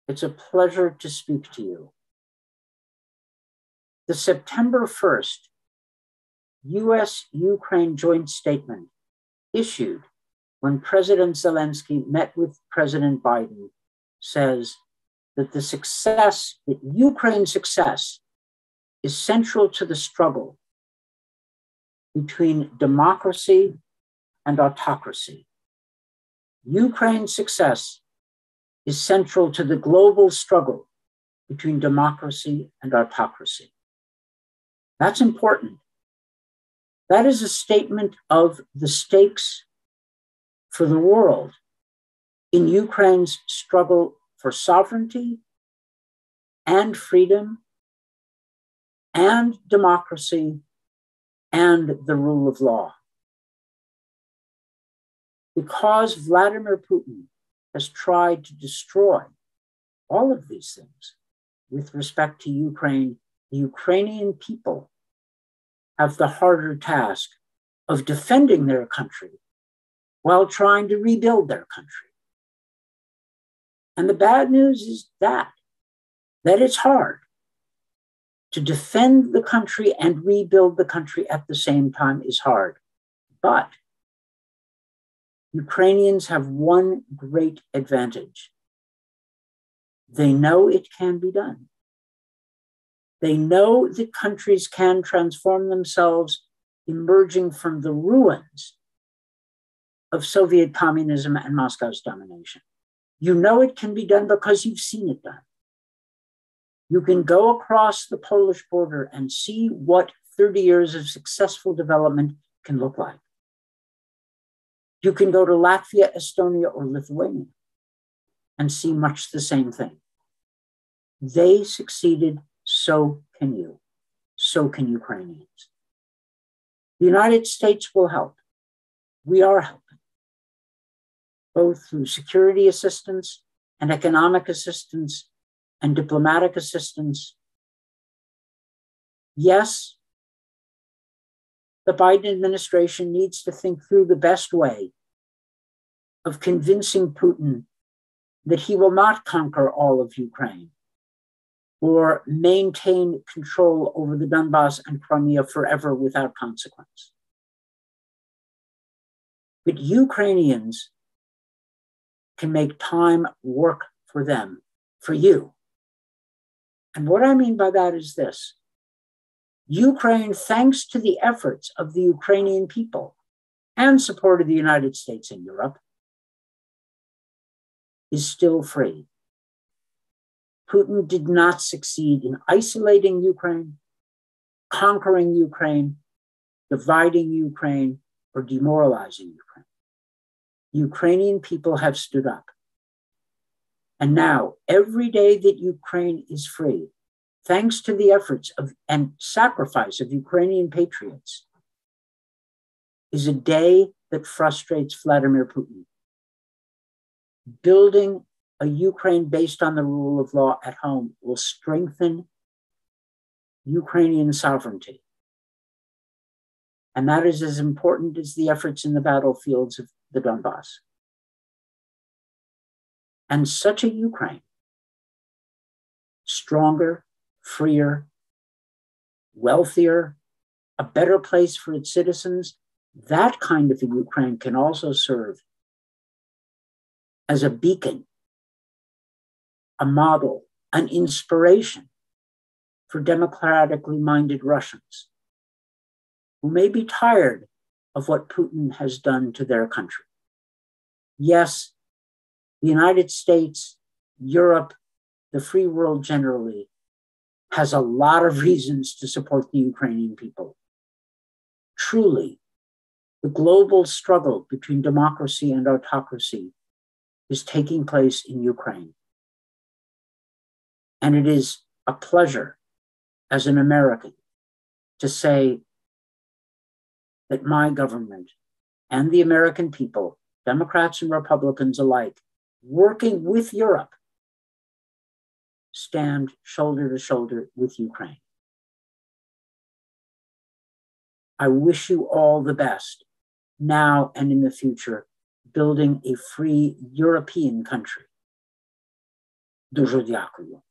It's a pleasure to speak to you. The September 1st US-Ukraine joint statement issued when President Zelensky met with President Biden says that that Ukraine's success is central to the struggle between democracy and autocracy. Ukraine's success is central to the global struggle between democracy and autocracy. That's important. That is a statement of the stakes for the world in Ukraine's struggle for sovereignty and freedom and democracy and the rule of law. Because Vladimir Putin has tried to destroy all of these things with respect to Ukraine, the Ukrainian people have the harder task of defending their country while trying to rebuild their country. And the bad news is that it's hard. To defend the country and rebuild the country at the same time is hard. But Ukrainians have one great advantage. They know it can be done. They know that countries can transform themselves, emerging from the ruins of Soviet communism and Moscow's domination. You know it can be done because you've seen it done. You can go across the Polish border and see what 30 years of successful development can look like. You can go to Latvia, Estonia, or Lithuania and see much the same thing. They succeeded, so can you. So can Ukrainians. The United States will help. We are helping, both through security assistance and economic assistance and diplomatic assistance. Yes, the Biden administration needs to think through the best way of convincing Putin that he will not conquer all of Ukraine or maintain control over the Donbass and Crimea forever without consequence. But Ukrainians can make time work for them, for you. And what I mean by that is this. Ukraine, thanks to the efforts of the Ukrainian people and support of the United States and Europe, is still free. Putin did not succeed in isolating Ukraine, conquering Ukraine, dividing Ukraine, or demoralizing Ukraine. The Ukrainian people have stood up. And now, every day that Ukraine is free, thanks to the efforts of and sacrifice of Ukrainian patriots, is a day that frustrates Vladimir Putin. Building a Ukraine based on the rule of law at home will strengthen Ukrainian sovereignty. And that is as important as the efforts in the battlefields of the Donbass. And such a Ukraine, stronger, freer, wealthier, a better place for its citizens, that kind of a Ukraine can also serve as a beacon, a model, an inspiration for democratically minded Russians who may be tired of what Putin has done to their country. Yes, the United States, Europe, the free world generally has a lot of reasons to support the Ukrainian people. Truly, the global struggle between democracy and autocracy is taking place in Ukraine. And it is a pleasure as an American to say that my government and the American people, Democrats and Republicans alike, working with Europe, stand shoulder to shoulder with Ukraine. I wish you all the best now and in the future, building a free European country. Дуже дякую.